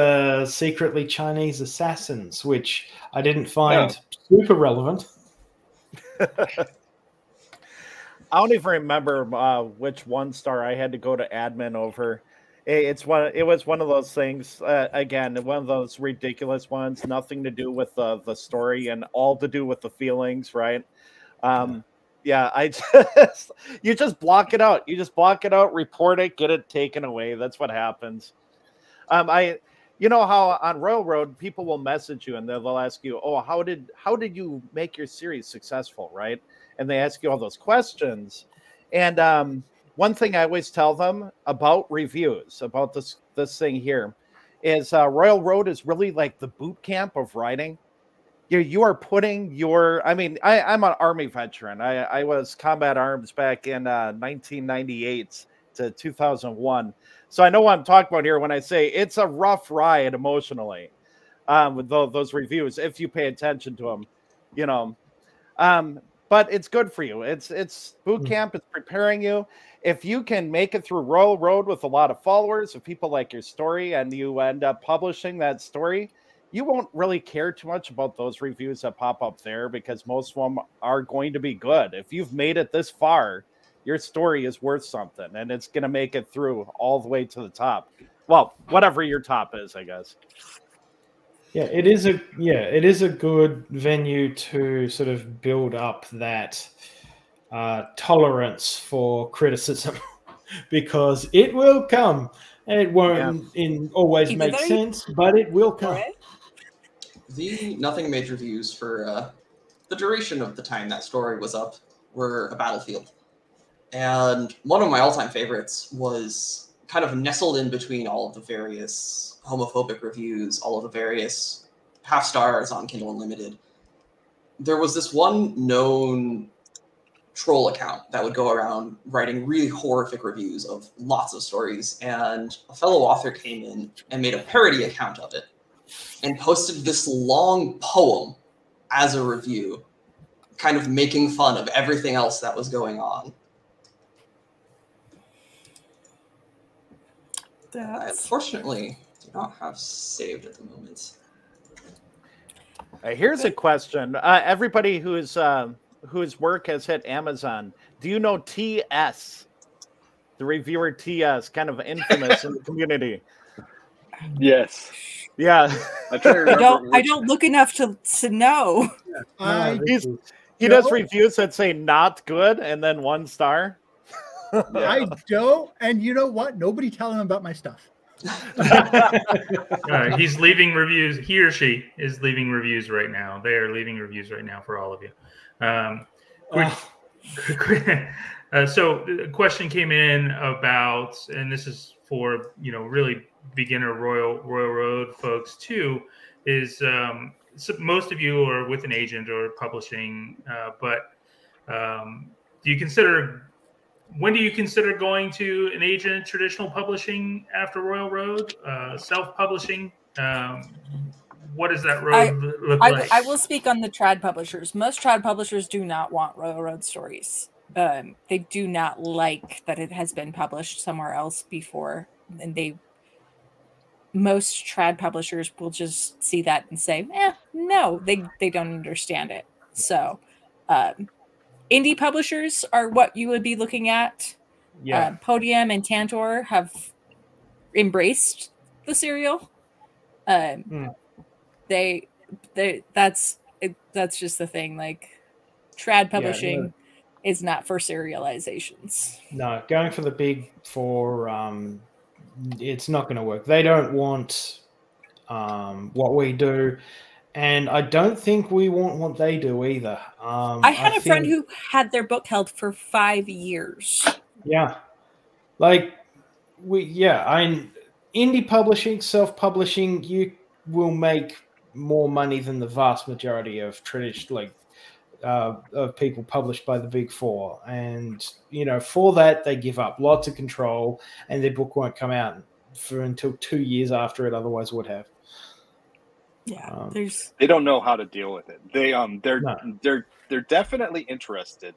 secretly Chinese assassins, which I didn't find super relevant. I don't even remember which 1-star I had to go to admin over. It was one of those things. Again, one of those ridiculous ones. Nothing to do with the story and all to do with the feelings, right? You just block it out. You just block it out, report it, get it taken away. That's what happens. You know how on Royal Road people will message you and they'll ask you, "Oh, how did you make your series successful?" Right? And they ask you all those questions. And one thing I always tell them about reviews, about this thing here, is Royal Road is really like the boot camp of writing. You are putting your, I mean, I'm an Army veteran. I was combat arms back in 1998 to 2001. So I know what I'm talking about here when I say it's a rough ride emotionally with those reviews, if you pay attention to them, you know. But it's good for you. It's boot camp. It's preparing you. If you can make it through Royal Road with a lot of followers, if people like your story and you end up publishing that story, you won't really care too much about those reviews that pop up there because most of them are going to be good. If you've made it this far, your story is worth something and it's going to make it through all the way to the top. Well, whatever your top is, I guess. Yeah, it is a good venue to sort of build up that tolerance for criticism because it will come and it won't always make sense, but it will come. The Nothing Made reviews for the duration of the time that story was up were a Battlefield. And one of my all-time favorites was kind of nestled in between all of the various homophobic reviews, all of the various half stars on Kindle Unlimited. There was this one known troll account that would go around writing really horrific reviews of lots of stories, and a fellow author came in and made a parody account of it and posted this long poem as a review, kind of making fun of everything else that was going on. I unfortunately do not have saved at the moment. Here's a question. Everybody whose work has hit Amazon, do you know TS? The reviewer TS, kind of infamous in the community. Yes. Yeah. I don't look enough to know. He does reviews that say not good and then 1 star. I don't, and you know what? Nobody tell him about my stuff. He's leaving reviews. He or she is leaving reviews right now. They are leaving reviews right now for all of you. So a question came in about, and this is for really beginner Royal Road folks too, is so most of you are with an agent or publishing, but do you consider when do you consider going to an agent, traditional publishing after Royal Road, self-publishing? What does that road look like? I will speak on the trad publishers. Most trad publishers do not want Royal Road stories. They do not like that it has been published somewhere else before, and most trad publishers will just see that and say, no, they don't understand it. So indie publishers are what you would be looking at. Yeah. Podium and Tantor have embraced the serial. That's just the thing. Like, trad publishing is not for serializations. No, going for the big four, it's not going to work. They don't want what we do, and I don't think we want what they do either. I had a friend who had their book held for 5 years. Yeah, like indie publishing, self-publishing, you will make more money than the vast majority of traditional, of people published by the big four. And, for that, they give up lots of control, and their book won't come out until 2 years after it otherwise would have. Yeah, they don't know how to deal with it. They're definitely interested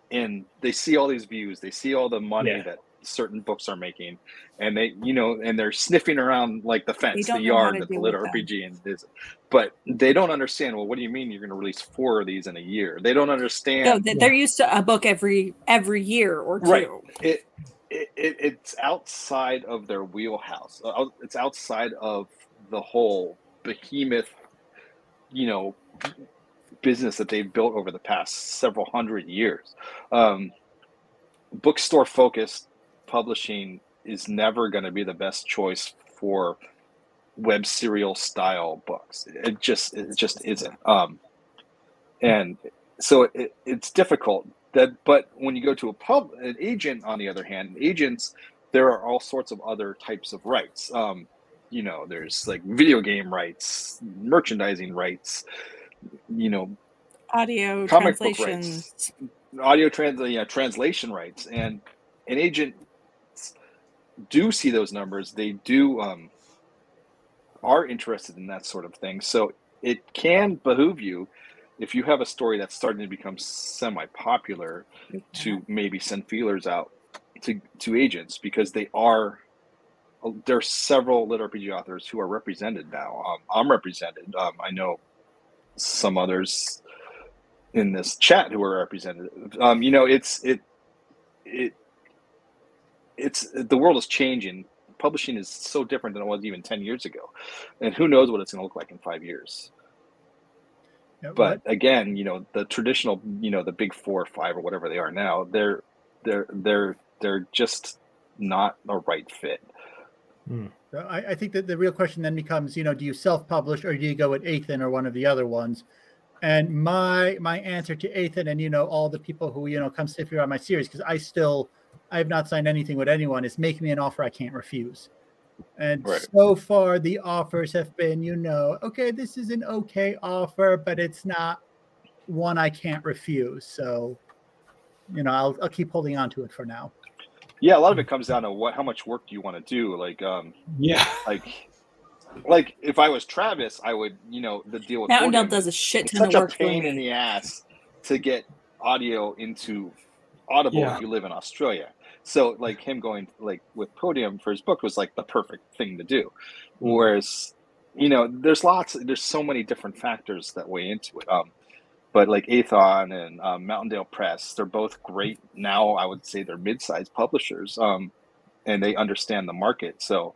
in, they see all these views, they see all the money that certain books are making, and they're sniffing around like the fence, the yard, the lit RPG, and this, but they don't understand. Well, what do you mean you're going to release 4 of these in a year? They don't understand. No, they're used to a book every year or two. Right. It's outside of their wheelhouse. It's outside of the whole behemoth, business that they've built over the past several hundred years. Bookstore focused publishing is never going to be the best choice for web serial style books. It just isn't. And so it's difficult. But when you go to an agent, on the other hand, agents, there are all sorts of other types of rights. There's like video game rights, merchandising rights, audio comic translations, book rights, translation rights, and an agent do see those numbers. They do are interested in that sort of thing. So it can behoove you, if you have a story that's starting to become semi-popular, to maybe send feelers out to agents, because there are several lit RPG authors who are represented now. I'm represented. I know some others in this chat who are represented. It's the world is changing. Publishing is so different than it was even 10 years ago, and who knows what it's going to look like in 5 years. Yeah, but again, the traditional, the big 4 or 5 or whatever they are now, they're just not a right fit. I think that the real question then becomes, do you self-publish or do you go with Athan or one of the other ones? And my answer to Athan and, all the people who, come sit here on my series, because I have not signed anything with anyone, is make me an offer I can't refuse. And so far the offers have been, okay, this is an okay offer, but it's not one I can't refuse. So, I'll keep holding on to it for now. Yeah, a lot of it comes down to how much work do you want to do. Like if I was Travis, I would, the deal with Mountain does a shit ton of work. Such a pain in the ass to get audio into Audible if you live in Australia. So like him going with Podium for his book was like the perfect thing to do. Whereas, there's so many different factors that weigh into it. But like Athon and Mountaindale Press, they're both great now. I would say they're mid-sized publishers, and they understand the market. So,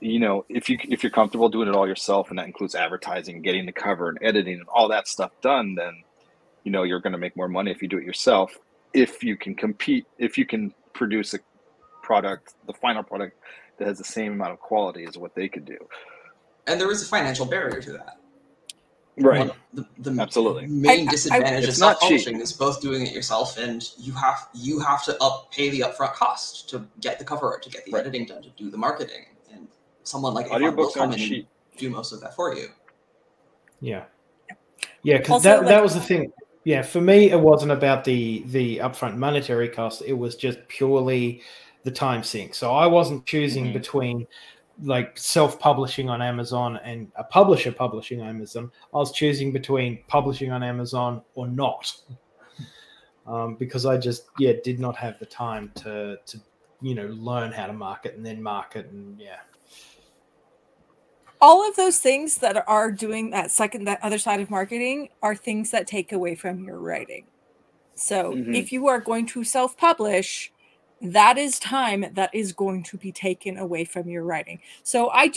if you're comfortable doing it all yourself, and that includes advertising, getting the cover, and editing, and all that stuff done, then you're going to make more money if you do it yourself. If you can compete, if you can produce a product, the final product that has the same amount of quality as what they could do. And there is a financial barrier to that. Right. The absolutely main disadvantage of self-publishing is both doing it yourself, and you have to pay the upfront cost to get the cover art, to get the editing done, to do the marketing, and someone like Athon will come in and do most of that for you. Yeah, because that was the thing. yeah, for me, it wasn't about the upfront monetary cost. It was just purely the time sink. So I wasn't choosing between like self-publishing on Amazon and a publisher publishing on Amazon. I was choosing between publishing on Amazon or not, because I just did not have the time to learn how to market and then market and all of those things that are doing that other side of marketing are things that take away from your writing. So if you are going to self-publish, that is time that is going to be taken away from your writing. So I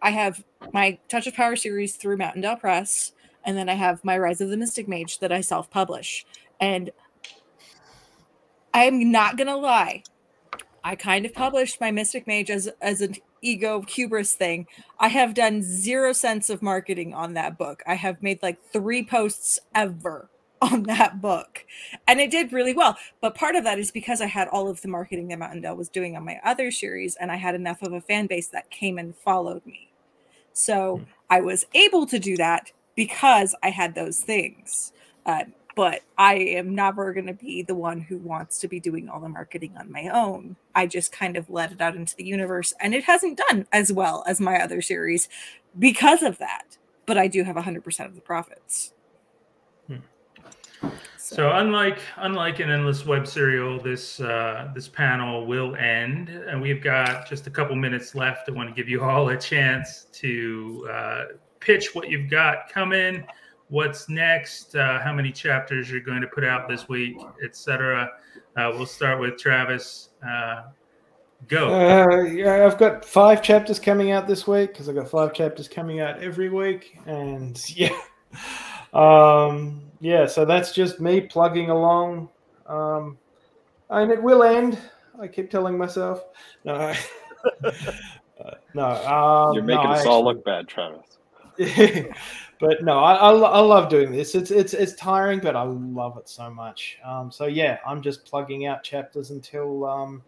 have my Touch of Power series through Mountaindale Press, and then I have my Rise of the Mystic Mage that I self-publish. And I'm not gonna lie, I kind of published my Mystic Mage as an ego hubris thing. I have done 0 cents of marketing on that book. I have made like 3 posts ever on that book, and it did really well. But part of that is because I had all of the marketing that Mountaindale was doing on my other series, and I had enough of a fan base that came and followed me. So I was able to do that because I had those things. But I am never going to be the one who wants to be doing all the marketing on my own. I just kind of let it out into the universe, and it hasn't done as well as my other series because of that. But I do have 100% of the profits. So unlike an endless web serial, this panel will end, and we've got just a couple minutes left. I want to give you all a chance to pitch what you've got coming, what's next, how many chapters you're going to put out this week, etc. We'll start with Travis. Go. Yeah, I've got 5 chapters coming out this week because I've got 5 chapters coming out every week, and so that's just me plugging along. And it will end. I keep telling myself. No. You're making us all look bad, Travis. But no, I love doing this. It's tiring, but I love it so much. I'm just plugging out chapters until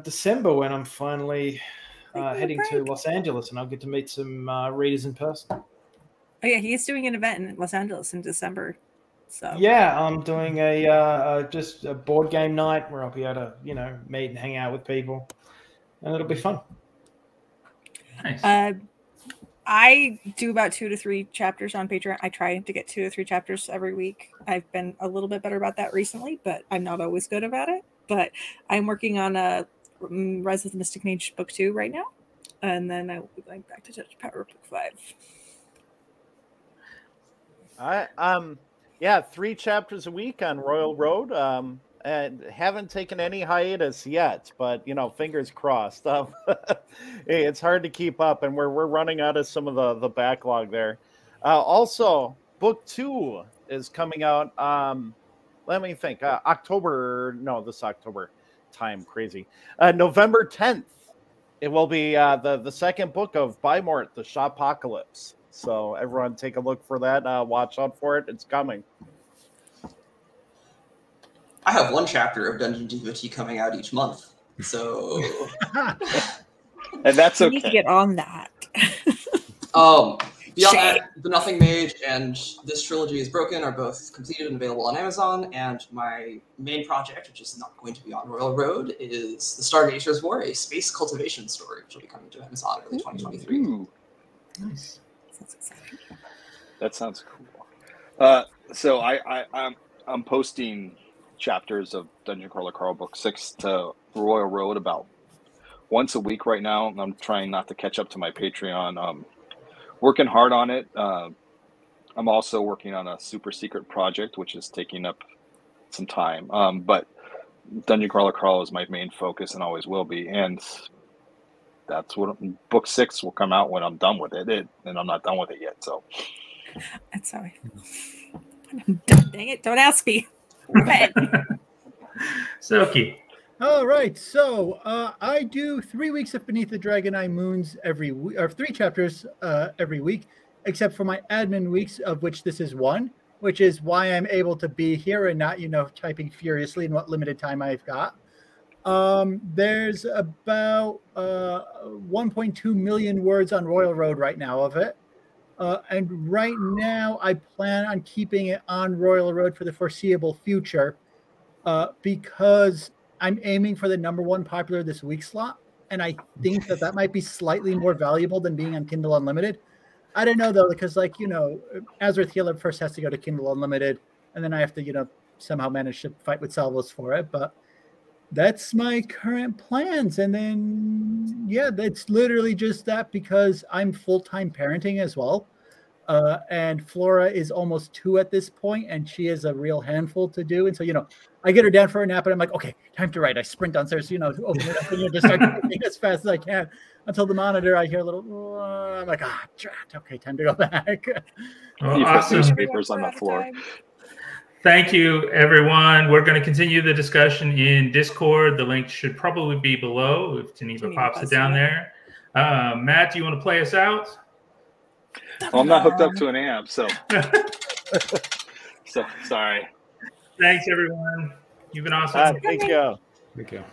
December, when I'm finally heading to Los Angeles, and I'll get to meet some readers in person. Oh yeah, he's doing an event in Los Angeles in December. So yeah, I'm doing just a board game night where I'll be able to meet and hang out with people, and it'll be fun. Nice. I do about 2 to 3 chapters on Patreon. I try to get 2 to 3 chapters every week. I've been a little bit better about that recently, but I'm not always good about it. But I'm working on a Rise of the Mystic Mage book 2 right now, and then I will be going back to Touch of Power book 5. 3 chapters a week on Royal Road. And haven't taken any hiatus yet, but fingers crossed. It's hard to keep up, and we're running out of some of the backlog there. Also, book 2 is coming out. Let me think. This October. Time crazy. November 10th. It will be the second book of Bymort, the Shopocalypse. So everyone, take a look for that. Watch out for it. It's coming. I have 1 chapter of Dungeon DVT coming out each month, so and that's okay. You need to get on that. Beyond that, The Nothing Mage and This Trilogy is Broken are both completed and available on Amazon, and my main project, which is not going to be on Royal Road, is The Stargazer's War, a space cultivation story, which will be coming to Amazon early 2023. Ooh. Nice. Sounds exciting. That sounds cool. So I'm posting chapters of Dungeon Crawler Carl Book 6 to Royal Road about once a week right now. I'm trying not to catch up to my Patreon. Working hard on it. I'm also working on a super secret project, which is taking up some time. But Dungeon Crawler Carl is my main focus and always will be. And that's what book 6 will come out when I'm done with it. And I'm not done with it yet. So I'm sorry. I'm done. Dang it. Don't ask me. Soki. All right, so I do 3 weeks of Beneath the Dragon Eye Moons every week, or 3 chapters every week, except for my admin weeks, of which this is 1, which is why I'm able to be here and not, typing furiously in what limited time I've got. There's about 1.2 million words on Royal Road right now of it. And right now, I plan on keeping it on Royal Road for the foreseeable future because I'm aiming for the #1 popular this week slot. And I think that might be slightly more valuable than being on Kindle Unlimited. I don't know, though, because, like, you know, Azrath Healer first has to go to Kindle Unlimited, and then I have to, you know, somehow manage to fight with Salvos for it. But that's my current plans. And then, yeah, it's literally just that because I'm full-time parenting as well. And Flora is almost 2 at this point, and she is a real handful to do. And so, you know, I get her down for a nap, and I'm like, okay, time to write. I sprint downstairs, you know, open it up, and you know, just start typing as fast as I can until the monitor. I hear a little. I'm like, drat. Okay, time to go back. Well, You put awesome. newspapers on the floor. Thank you, everyone. We're going to continue the discussion in Discord. The link should probably be below if Geneva pops it down there. Matt, do you want to play us out? Well, I'm not hooked up to an amp, so sorry. Thanks, everyone. You've been awesome. Thank you. There we go.